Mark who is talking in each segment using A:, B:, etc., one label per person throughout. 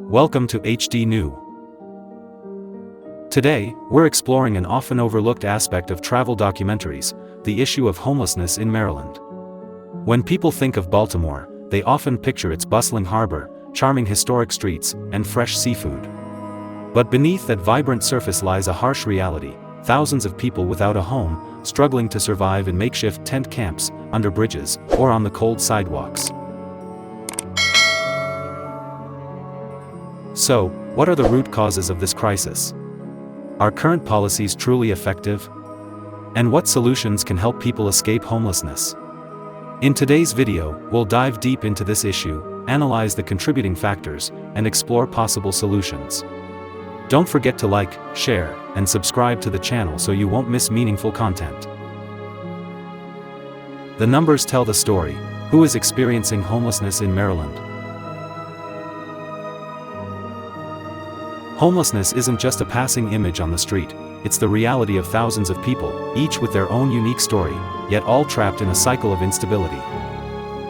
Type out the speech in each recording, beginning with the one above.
A: Welcome to hdneww. Today, we're exploring an often overlooked aspect of travel documentaries, the issue of homelessness in Maryland. When people think of Baltimore, they often picture its bustling harbor, charming historic streets, and fresh seafood. But beneath that vibrant surface lies a harsh reality: thousands of people without a home, struggling to survive in makeshift tent camps, under bridges, or on the cold sidewalks. So, what are the root causes of this crisis? Are current policies truly effective? And what solutions can help people escape homelessness? In today's video, we'll dive deep into this issue, analyze the contributing factors, and explore possible solutions. Don't forget to like, share, and subscribe to the channel so you won't miss meaningful content. The numbers tell the story. Who is experiencing homelessness in Maryland? Homelessness isn't just a passing image on the street, it's the reality of thousands of people, each with their own unique story, yet all trapped in a cycle of instability.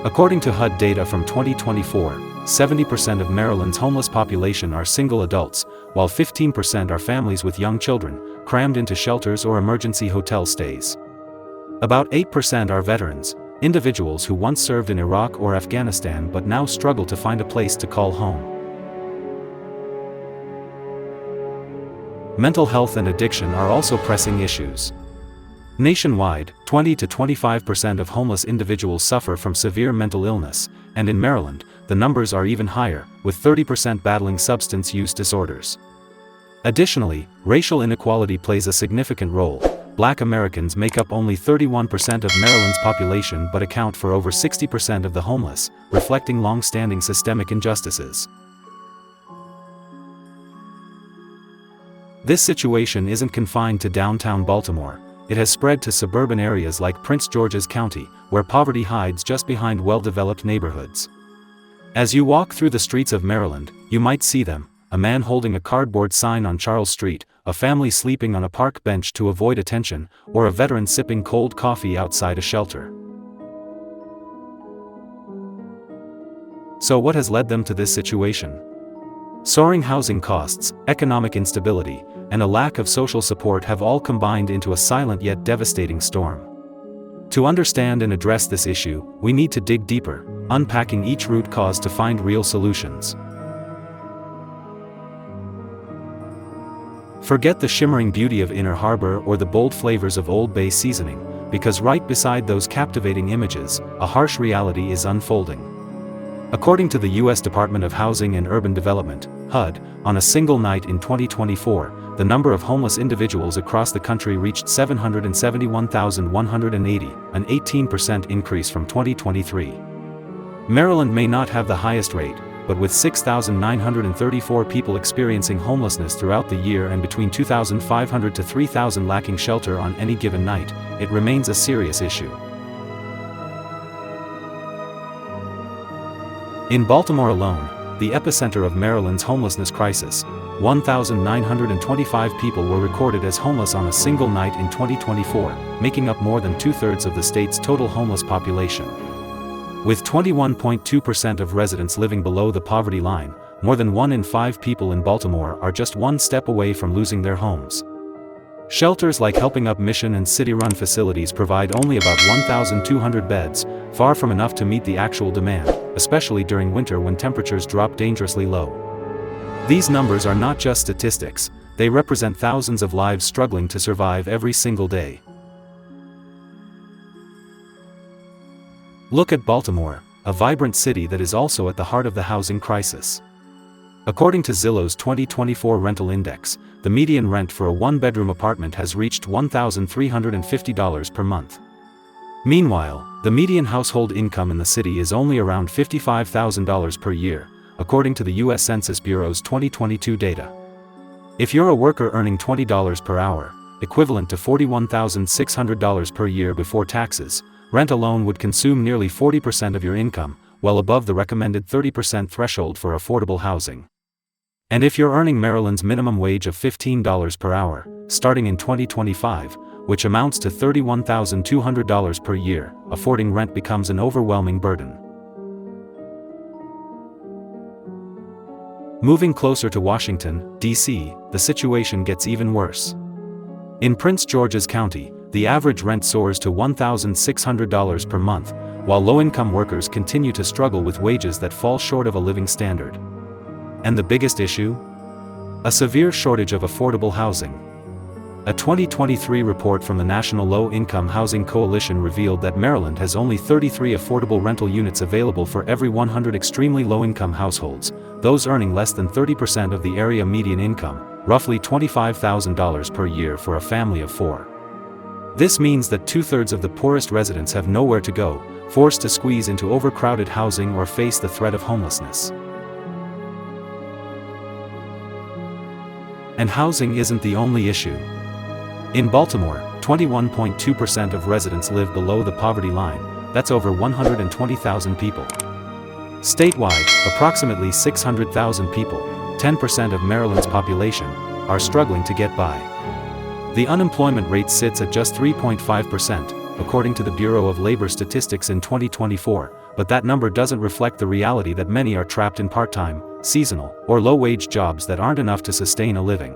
A: According to HUD data from 2024, 70% of Maryland's homeless population are single adults, while 15% are families with young children, crammed into shelters or emergency hotel stays. About 8% are veterans, individuals who once served in Iraq or Afghanistan but now struggle to find a place to call home. Mental health and addiction are also pressing issues. Nationwide, 20 to 25% of homeless individuals suffer from severe mental illness, and in Maryland, the numbers are even higher, with 30% battling substance use disorders. Additionally, racial inequality plays a significant role. Black Americans make up only 31% of Maryland's population but account for over 60% of the homeless, reflecting long-standing systemic injustices. This situation isn't confined to downtown Baltimore. It has spread to suburban areas like Prince George's County, where poverty hides just behind well-developed neighborhoods. As you walk through the streets of Maryland, you might see them: a man holding a cardboard sign on Charles Street, a family sleeping on a park bench to avoid attention, or a veteran sipping cold coffee outside a shelter. So what has led them to this situation? Soaring housing costs, economic instability, and a lack of social support have all combined into a silent yet devastating storm. To understand and address this issue, we need to dig deeper, unpacking each root cause to find real solutions. Forget the shimmering beauty of Inner Harbor or the bold flavors of Old Bay seasoning, because right beside those captivating images, a harsh reality is unfolding. According to the U.S. Department of Housing and Urban Development, HUD, on a single night in 2024, the number of homeless individuals across the country reached 771,180, an 18% increase from 2023. Maryland may not have the highest rate, but with 6,934 people experiencing homelessness throughout the year and between 2,500 to 3,000 lacking shelter on any given night, it remains a serious issue. In Baltimore alone, the epicenter of Maryland's homelessness crisis, 1,925 people were recorded as homeless on a single night in 2024, making up more than two-thirds of the state's total homeless population. With 21.2% of residents living below the poverty line, more than 1 in 5 people in Baltimore are just one step away from losing their homes. Shelters like Helping Up Mission and city-run facilities provide only about 1,200 beds, far from enough to meet the actual demand, especially during winter when temperatures drop dangerously low. These numbers are not just statistics, they represent thousands of lives struggling to survive every single day. Look at Baltimore, a vibrant city that is also at the heart of the housing crisis. According to Zillow's 2024 rental index, the median rent for a one-bedroom apartment has reached $1,350 per month. Meanwhile, the median household income in the city is only around $55,000 per year, according to the U.S. Census Bureau's 2022 data. If you're a worker earning $20 per hour, equivalent to $41,600 per year before taxes, rent alone would consume nearly 40% of your income, well above the recommended 30% threshold for affordable housing. And if you're earning Maryland's minimum wage of $15 per hour, starting in 2025, which amounts to $31,200 per year, affording rent becomes an overwhelming burden. Moving closer to Washington, D.C., the situation gets even worse. In Prince George's County, the average rent soars to $1,600 per month, while low-income workers continue to struggle with wages that fall short of a living standard. And the biggest issue? A severe shortage of affordable housing. A 2023 report from the National Low-Income Housing Coalition revealed that Maryland has only 33 affordable rental units available for every 100 extremely low-income households, those earning less than 30% of the area median income, roughly $25,000 per year for a family of 4. This means that 2/3 of the poorest residents have nowhere to go, forced to squeeze into overcrowded housing or face the threat of homelessness. And housing isn't the only issue. In Baltimore, 21.2% of residents live below the poverty line. That's over 120,000 people. Statewide, approximately 600,000 people, 10% of Maryland's population, are struggling to get by. The unemployment rate sits at just 3.5%, according to the Bureau of Labor Statistics in 2024, but that number doesn't reflect the reality that many are trapped in part-time, seasonal, or low-wage jobs that aren't enough to sustain a living.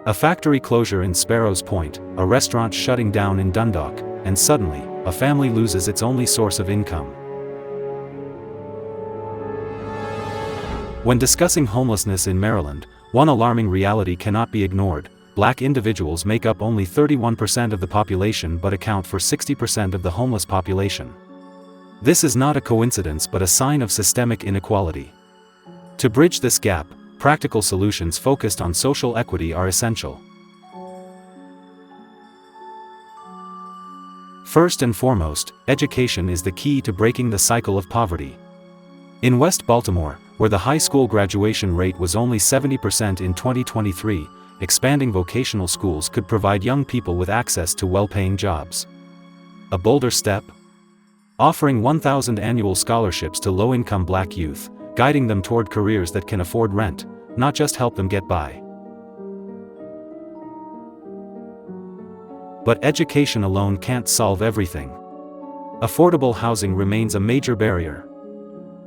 A: A factory closure in Sparrows Point, a restaurant shutting down in Dundalk, and suddenly, a family loses its only source of income. When discussing homelessness in Maryland, one alarming reality cannot be ignored. Black individuals make up only 31% of the population but account for 60% of the homeless population. This is not a coincidence but a sign of systemic inequality. To bridge this gap, practical solutions focused on social equity are essential. First and foremost, education is the key to breaking the cycle of poverty. In West Baltimore, where the high school graduation rate was only 70% in 2023, expanding vocational schools could provide young people with access to well-paying jobs. A bolder step? Offering 1,000 annual scholarships to low-income Black youth, guiding them toward careers that can afford rent, not just help them get by. But education alone can't solve everything. Affordable housing remains a major barrier.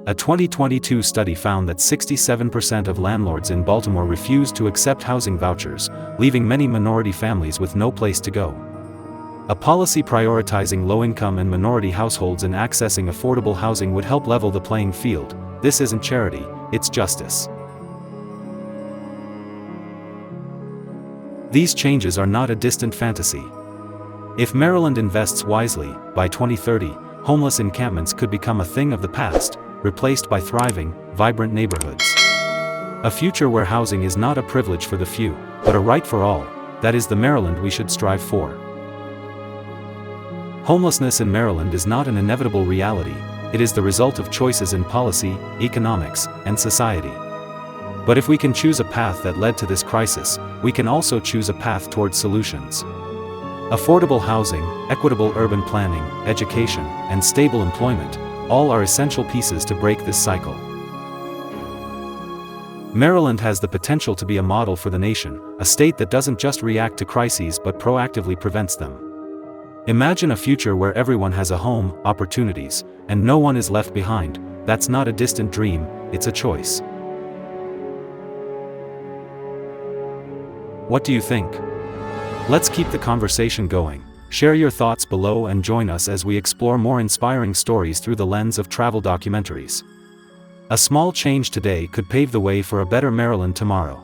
A: A 2022 study found that 67% of landlords in Baltimore refused to accept housing vouchers, leaving many minority families with no place to go. A policy prioritizing low-income and minority households in accessing affordable housing would help level the playing field. This isn't charity, it's justice. These changes are not a distant fantasy. If Maryland invests wisely, by 2030, homeless encampments could become a thing of the past, replaced by thriving, vibrant neighborhoods. A future where housing is not a privilege for the few, but a right for all. That is the Maryland we should strive for. Homelessness in Maryland is not an inevitable reality, it is the result of choices in policy, economics, and society. But if we can choose a path that led to this crisis, we can also choose a path towards solutions. Affordable housing, equitable urban planning, education, and stable employment, all are essential pieces to break this cycle. Maryland has the potential to be a model for the nation, a state that doesn't just react to crises but proactively prevents them. Imagine a future where everyone has a home, opportunities, and no one is left behind. That's not a distant dream, it's a choice. What do you think? Let's keep the conversation going. Share your thoughts below and join us as we explore more inspiring stories through the lens of travel documentaries. A small change today could pave the way for a better Maryland tomorrow.